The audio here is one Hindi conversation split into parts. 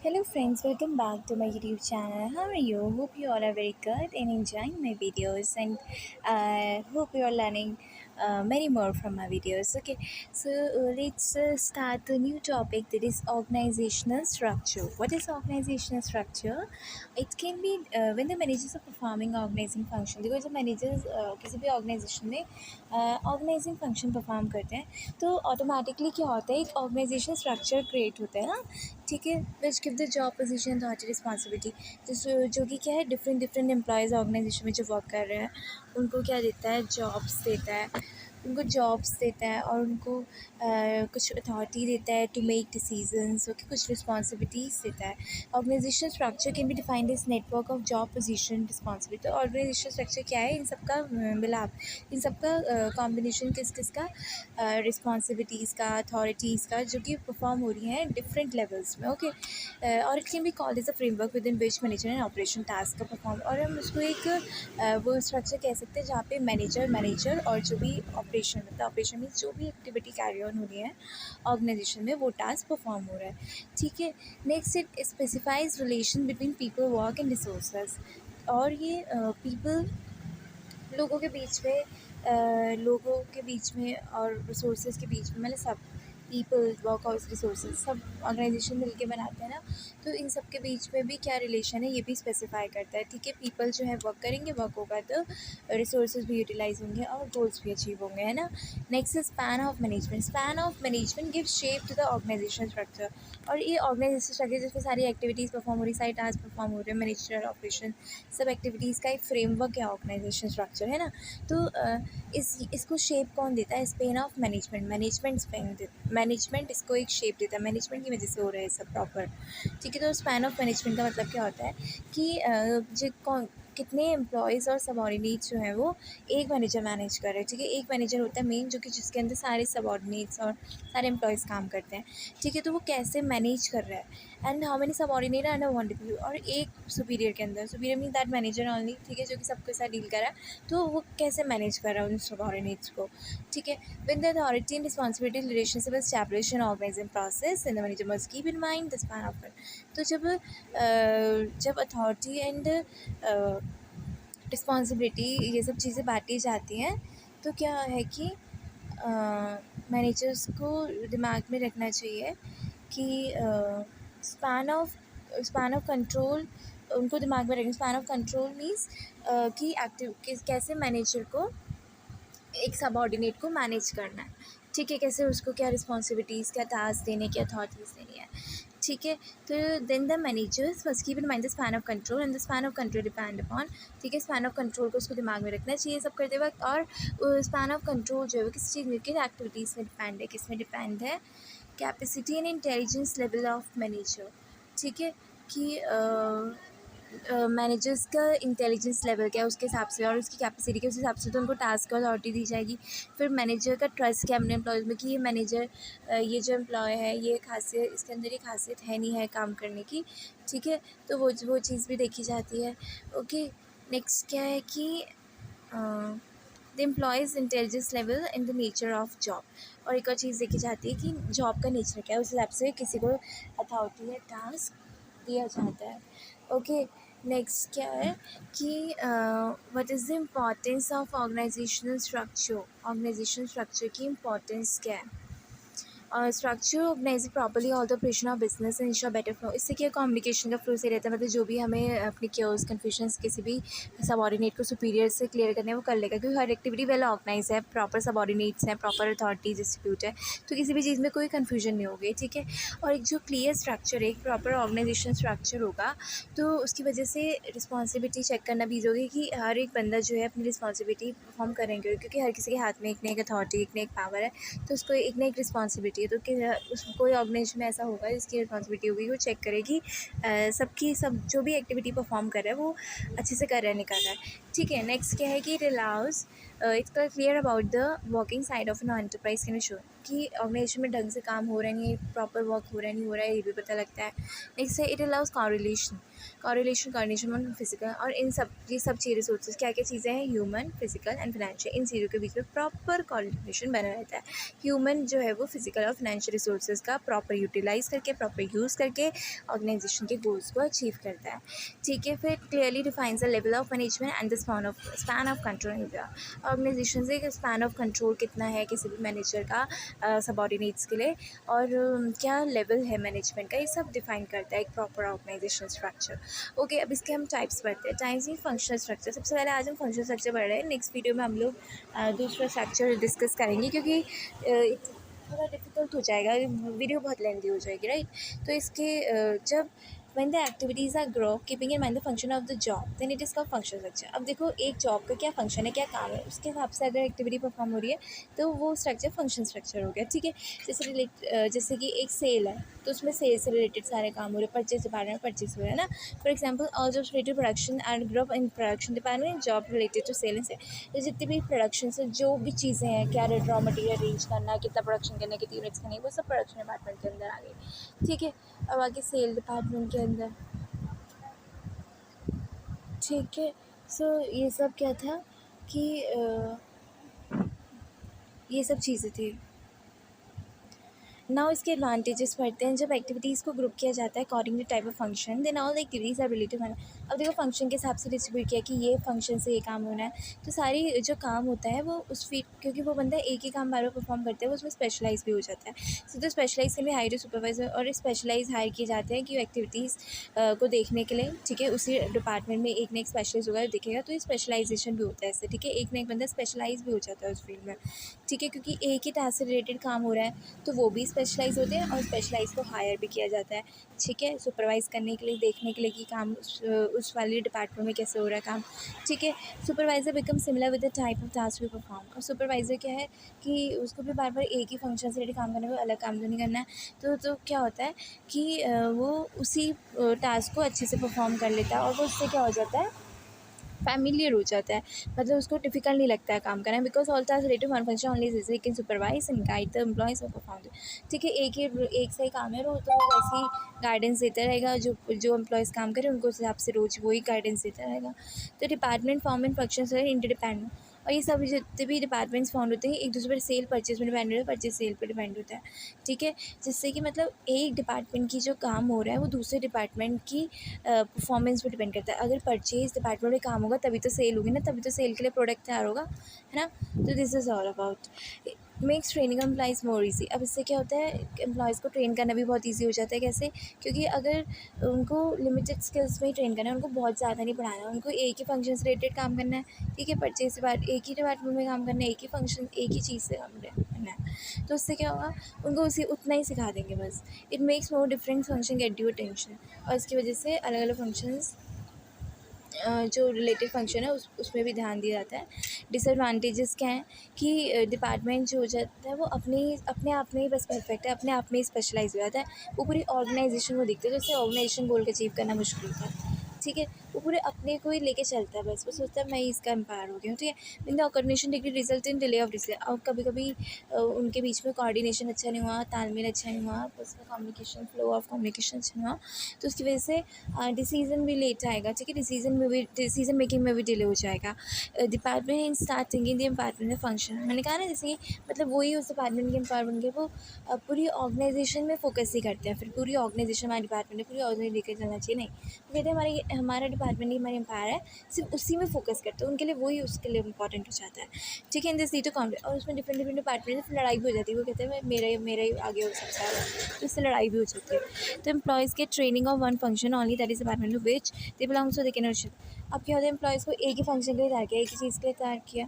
Hello friends, welcome back to my YouTube channel. How are you? Hope you all are very good and enjoying my videos, and hope you are learning many more from my videos. Okay, so let's start a new topic, that is organizational structure. What is organizational structure? It can be when the managers are performing organizing function, because the managers किसी भी organization में organizing function perform करते हैं तो automatically क्या होता है, एक organization structure create होता है ना, ठीक है, which give the job position authority responsibility, जो कि क्या है, डिफरेंट डिफरेंट एम्प्लॉयज़ ऑर्गेनाइजेशन में जो वर्क कर रहे हैं उनको क्या देता है, जॉब्स देता है, उनको जॉब्स देता है और उनको कुछ अथॉरिटी देता है टू मेक डिसीजंस, ओके, कुछ रिस्पॉन्सिबिलिटीज़ देता है। Organisation structure can be defined as network of job position responsibility. तो ऑर्गेनाइजेशन स्ट्रक्चर क्या है, इन सबका मिलाप, इन सबका कॉम्बिनेशन किस किस का, रिस्पॉन्सिबिलिटीज़ का, अथॉरिटीज़ का, जो कि परफॉर्म हो रही हैं डिफरेंट लेवल्स में, ओके। और it can be called as a framework with in which manager and operation task का परफॉर्म, और हम उसको एक वो स्ट्रक्चर कह सकते हैं जहाँ पे मैनेजर और जो भी ऑपरेशन, मतलब ऑपरेशन मीन्स जो भी एक्टिविटी कैरी ऑन हो रही है ऑर्गेनाइजेशन में, वो टास्क परफॉर्म हो रहा है, ठीक है। Next, it specifies relation between people, work and resources. और ये पीपल, लोगों के बीच में, लोगों के बीच में और रिसोर्सेज के बीच में, मतलब सब पीपल, वर्क और रिसोर्सेज सब ऑर्गेनाइजेशन मिलके बनाते हैं ना, तो इन सब के बीच में भी क्या रिलेशन है ये भी स्पेसिफाई करता है, ठीक है। पीपल जो है वर्क करेंगे, वर्क होगा तो रिसोर्सेज भी यूटिलाइज होंगे और गोल्स भी अचीव होंगे, है ना। Next, span of management. Span of management give shape to the organisation structure. और ये ऑर्गेनाइजेशन स्ट्रक्चर जिसमें सारी एक्टिविटीज़ परफॉर्म हो रही, सारी टास्क परफॉर्म हो रहे हैं, मैनेजर ऑपरेशन सब एक्टिविटीज़ का एक फ्रेमवर्क है ऑर्गेनाइजेशन स्ट्रक्चर, है ना। तो इसको शेप कौन देता है, स्पेन ऑफ मैनेजमेंट इसको एक शेप देता है, मैनेजमेंट की वजह से हो रहा है सब प्रॉपर, ठीक है। तो स्पैन ऑफ मैनेजमेंट का मतलब क्या होता है कि जो कौन कितने एम्प्लॉयज़ और सबॉर्डिनेट्स जो हैं वो एक मैनेजर मैनेज कर रहे हैं, ठीक है। एक मैनेजर होता है मेन, जो कि जिसके अंदर सारे सबॉर्डिनेट्स और सारे एम्प्लॉयज़ काम करते हैं, ठीक है। तो वो कैसे मैनेज कर रहा है, and how many subordinate and one, और एक सुपीरियर के अंदर, superior mean that manager only, ठीक है, जो कि सबके साथ डील कर रहा है, तो वो कैसे मैनेज कर रहा है उन सबॉर्डिनेट्स को, ठीक है। With the authority and responsibility relationship establish and organising process and the manager must keep in mind the span of. तो जब अथॉरिटी एंड रिस्पॉन्सिबिलिटी ये सब चीज़ें बांटी जाती हैं, तो क्या है कि मैनेजर्स को दिमाग में रखना चाहिए कि span of span of control, उनको दिमाग में रखें। स्पैन ऑफ कंट्रोल मीन्स कि कैसे मैनेजर को एक सबॉर्डिनेट को मैनेज करना है, ठीक है, कैसे उसको क्या रिस्पॉन्सिबिलिटीज़, क्या टास्क देने की अथॉरिटीज़ देनी है, ठीक है। तो then the managers must keep in mind the span of control and the span of control depend upon, ठीक है। स्पैन ऑफ कंट्रोल को उसको दिमाग में रखना चाहिए सब करते वक्त, और स्पैन ऑफ कंट्रोल जो है वो किस चीज़ में, किन एक्टिविटीज़ में डिपेंड है, किस में डिपेंड है, capacity and intelligence level of manager, ठीक है, कि मैनेजर्स का इंटेलिजेंस लेवल क्या है उसके हिसाब से, और उसकी कैपेसिटी के उस हिसाब से तो उनको टास्क और अथॉरिटी दी जाएगी। फिर मैनेजर का ट्रस्ट क्या है अपने एम्प्लॉयज़ में, कि ये मैनेजर, ये जो एम्प्लॉय है, ये खासियत, इसके अंदर ये खासियत है नहीं है काम करने की, ठीक है। तो वो चीज़ भी देखी जाती है, ओके। नेक्स्ट क्या है कि the employees intelligence level in the nature of job. और एक और चीज़ देखी जाती है कि जॉब का नेचर क्या है, उस हिसाब से किसी को अथॉरिटी या टास्क दिया जाता है, ओके। नेक्स्ट क्या है कि what is the importance of organisation structure की इम्पोर्टेंस क्या है। Structure organise properly all the operation of business and ensure better flow. इससे क्या कम्युनिकेशन का फ्लो सही रहता है, मतलब जो भी हमें अपने क्योर्स कन्फ्यूजन्स किसी भी सबॉर्डिनेट को सुपीरियर से क्लियर करने वो कर लेगा, क्योंकि हर एक्टिविटी वेल ऑर्गेनाइज है, प्रॉपर सबॉर्डिनेट्स हैं, प्रॉपर अथॉरिटी डिस्ट्रीब्यूट है, तो किसी भी चीज़ में कोई कन्फ्यूजन नहीं होगी, ठीक है। और एक जो क्लियर स्ट्रक्चर है, एक प्रॉपर ऑर्गेनाइजेशन स्ट्रक्चर होगा, तो उसकी वजह से रिस्पॉन्सिबिलिटी चेक करना भी होगी कि हर एक बंदा जो है अपनी रिस्पॉन्सिबिलिटी परफॉर्म करेंगे, क्योंकि हर किसी के हाथ में एक ना एक अथॉरिटी, एक ना एक पावर है, तो उसको एक ना एक रिस्पॉन्सिबिलिटी है। तो कि उस कोई ऑर्गेनाइजेशन में ऐसा होगा जिसकी रिस्पॉन्सिबिलिटी होगी, वो चेक करेगी सबकी सब जो भी एक्टिविटी परफॉर्म कर रहा है वो अच्छे से कर रहा है, नहीं कर रहा है, ठीक है। नेक्स्ट क्या है कि it allows, it's clear about the working side of an enterprise can show, कि ऑर्गेनाइजेशन में ढंग से काम हो रहा है नहीं, प्रॉपर वर्क हो रहा है नहीं हो रहा है, ये भी पता लगता है। नेक्स्ट है it allows correlation, correlation coordination on physical, और इन सब ये सब चीज़ रिसोर्सेज क्या क्या चीज़ें हैं, ह्यूमन, फिजिकल एंड फाइनेंशियल, इन चीज़ों के बीच में प्रॉपर कॉर्डिनेशन बना रहता है। ह्यूमन जो है वो फिजिकल और फाइनेंशियल रिसोर्सेज का प्रॉपर यूटिलाइज़ करके, प्रॉपर यूज़ करके ऑर्गेनाइजेशन के गोल्स को अचीव करता है। ठीक है, फिर clearly defines the level of management and the span of control in the organisation से स्पैन ऑफ कंट्रोल कितना है किसी भी मैनेजर का सबॉर्डिनेट्स के लिए, और क्या लेवल है मैनेजमेंट का, ये सब डिफाइन करता है एक प्रॉपर ऑर्गेनाइजेशन स्ट्रक्चर। ओके, अब इसके हम टाइप्स पढ़ते हैं। Types in functional structure. सबसे पहले आज हम फंक्शनल स्ट्रक्चर पढ़ रहे हैं। नेक्स्ट वीडियो में हम लोग दूसरा स्ट्रक्चर डिस्कस करेंगे, क्योंकि थोड़ा डिफिकल्ट हो जाएगा, वीडियो बहुत लेंदी हो जाएगी, राइट। तो इसके जब when the activities are group keeping in mind the function of the job then it is called functional structure। अब देखो एक जॉब का क्या फंक्शन है, क्या काम है, उसके हिसाब से अगर एक्टिविटी परफॉर्म हो रही है तो वो स्ट्रक्चर फंक्शन स्ट्रक्चर हो गया। ठीक है, जैसे कि एक सेल है तो उसमें सेल से रिलेटेड सारे काम हो रहे हैं, परचेज डिपार्टमेंट परचेज हो रहा है ना। For example all jobs related production and group in production department, job related to sale and sale. तो जितनी भी प्रोडक्शन से जो भी चीज़ें हैं, क्या रॉ मटेरियल अरेंज करना, कितना प्रोडक्शन करना, कितनी यूनिट्स करनी, वो सब प्रोडक्शन डिपार्टमेंट के अंदर आ गई। ठीक है, अब आगे सेल डिपार्टमेंट के अंदर। ठीक है, सो ये सब क्या था कि ये सब चीज़ें थी। नाउ इसके एडवांटेजेस पढ़ते हैं। जब एक्टिविटीज़ को ग्रुप किया जाता है according to type of function then all the activities are related. अब देखो फंक्शन के हिसाब से डिस्ट्रीब्यूट किया कि ये फंक्शन से ये काम होना है, तो सारी जो काम होता है वो उस फील्ड, क्योंकि वो बंदा एक ही काम बार बार परफॉर्म करता है, वो उसमें स्पेशलाइज भी हो जाता है। सो तो स्पेशलाइज के लिए हायर सुपरवाइजर और स्पेशलाइज हायर किए जाते हैं कि एक्टिविटीज़ को देखने के लिए। ठीक है, उसी डिपार्टमेंट में एक ना एक स्पेशलाइज होगा देखेगा, तो ये स्पेशलाइजेशन भी होता है इससे। ठीक है, एक ना एक बंदा स्पेशलाइज भी हो जाता है उस फील्ड में। ठीक है, क्योंकि एक ही टास्क से रिलेटेड काम हो रहा है तो वो भी स्पेशलाइज होते हैं और स्पेशलाइज को हायर भी किया जाता है। ठीक है, सुपरवाइज करने के लिए, देखने के लिए कि काम उस वाले डिपार्टमेंट में कैसे हो रहा है काम। ठीक है, supervisor become similar with the type of task we perform. और सुपरवाइजर क्या है कि उसको भी बार बार एक ही फंक्शन से रिलेटेड काम करना है, कोई अलग काम तो नहीं करना है। तो क्या होता है कि वो उसी टास्क को अच्छे से परफॉर्म कर लेता है और वो उससे क्या हो जाता है, फैमिलियर हो जाता है। मतलब उसको डिफिकल्ट नहीं लगता है काम करना, because all task related one function only is can supervise and guide the employees और परफॉर्म। ठीक है, एक से ही काम है, तो वैसे ही गाइडेंस देता रहेगा, जो जो एम्प्लॉयज़ काम करें उनको उस हिसाब से रोज़ वही गाइडेंस देता रहेगा। तो डिपार्टमेंट फॉर्म एंड फंक्शन है इंटरडिपेंडेंट, और ये सब जितने भी डिपार्टमेंट्स फाउंड होते हैं एक दूसरे पर सेल परचेज में डिपेंड होता है, परचेज सेल पर डिपेंड होता है। ठीक है, जिससे कि मतलब एक डिपार्टमेंट की जो काम हो रहा है वो दूसरे डिपार्टमेंट की परफॉर्मेंस पे डिपेंड करता है। अगर परचेज डिपार्टमेंट में काम होगा तभी तो सेल होगी ना, तभी तो सेल के लिए प्रोडक्ट तैयार होगा, है ना। तो this is all about makes training employees more easy. अब इससे क्या होता है, एम्प्लॉयज़ को ट्रेन करना भी बहुत ईजी हो जाता है। कैसे, क्योंकि अगर उनको लिमिटेड स्किल्स में ही ट्रेन करना है, उनको बहुत ज़्यादा नहीं पढ़ाना है, उनको एक ही फंक्शन से रिलेटेड काम करना है। ठीक है, परचेज से बात एक ही डिपार्टमेंट में काम करना है, एक ही फंक्शन एक ही चीज़ से काम करना है, तो उससे क्या होगा, उनको उसी उतना ही सिखा देंगे बस। It makes more different function get due attention, और इसकी वजह से अलग अलग फंक्शंस जो रिलेटेड फंक्शन है उसमें भी ध्यान दिया जाता है। डिसएडवांटेजेस क्या हैं कि डिपार्टमेंट जो हो जाता है वो अपने आप में ही बस परफेक्ट है, अपने आप में ही स्पेशलाइज हो जाता है, वो पूरी ऑर्गेनाइजेशन को दिखते है, तो उससे ऑर्गेनाइजेशन गोल को अचीव करना मुश्किल होता है। ठीक है, वो पूरे अपने को ही लेके चलता है, बस वो सोचता है मैं ही इसका एम्पायर हो गया हूँ। ठीक है, in the coordination degree result in delay of decision. और कभी कभी उनके बीच में कोऑर्डिनेशन अच्छा नहीं हुआ, तालमेल अच्छा नहीं हुआ, उसका कम्युनिकेशन फ्लो ऑफ कम्युनिकेशन अच्छा नहीं हुआ, तो उसकी वजह से डिसीजन भी लेट आएगा। ठीक है, डिसीजन मेकिंग में भी डिले हो जाएगा। Department in start thinking the department function, मैंने कहा ना, जैसे कि मतलब वही उस डिपार्टमेंट के एम्पायर बन गए, वो पूरी ऑर्गेनाइजेशन में फोकस ही करते हैं, फिर पूरी ऑर्गेनाइजेशन हमारे डिपार्टमेंट है, पूरी ऑर्गेनाइजेशन लेकर चलना चाहिए, नहीं, वो कहते हैं हमारा डिपार्टमेंट ही हमारे एम्पायर है, सिर्फ उसी में फोकस करते हैं, उनके लिए वही उसके लिए इंपॉर्टेंट हो जाता है। ठीक है, in this lead to conflict, और उसमें डिफरेंट डिफरेंट डिपार्टमेंट फिर लड़ाई भी हो जाती है, वो कहते हैं मेरा ही आगे हो सकता है, तो इससे लड़ाई भी हो जाती है। तो एम्प्लॉयज़ के training of one function only that is department to which they belongs to they can. अब क्या होता है, एम्प्लॉयज़ को एक ही फंक्शन के लिए तैयार किया, एक ही चीज़ के लिए तैयार किया,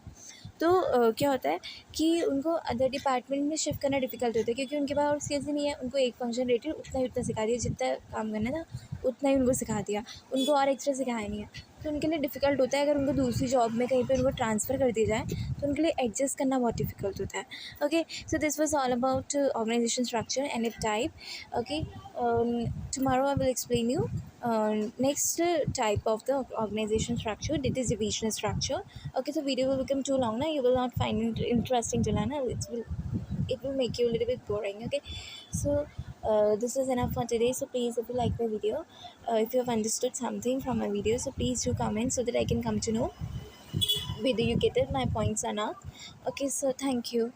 तो क्या होता है कि उनको अदर डिपार्टमेंट में शिफ्ट करना डिफिकल्ट होता है, क्योंकि उनके पास और स्किल्स ही नहीं है। उनको एक फंक्शन रिलेटेड उतना ही उतना सिखा दिया, जितना काम करना था उतना ही उनको सिखा दिया, उनको और एक्स्ट्रा सिखाया नहीं है, तो उनके लिए डिफ़िकल्ट होता है। अगर उनको दूसरी जॉब में कहीं पे उनको ट्रांसफ़र कर दिया जाए तो उनके लिए एडजस्ट करना बहुत डिफिकल्ट होता है। Okay, so this was all about organisation structure and it type. Okay, tomorrow I will explain you next type of the organization structure, that is divisional structure. Okay, so video will become too long now, you will not find it interesting to learn, it will make you a little bit boring. Okay, so This is enough for today. So please, if you like my video, if you have understood something from my video, so please do comment so that I can come to know whether you get it my points or not. Okay, so thank you.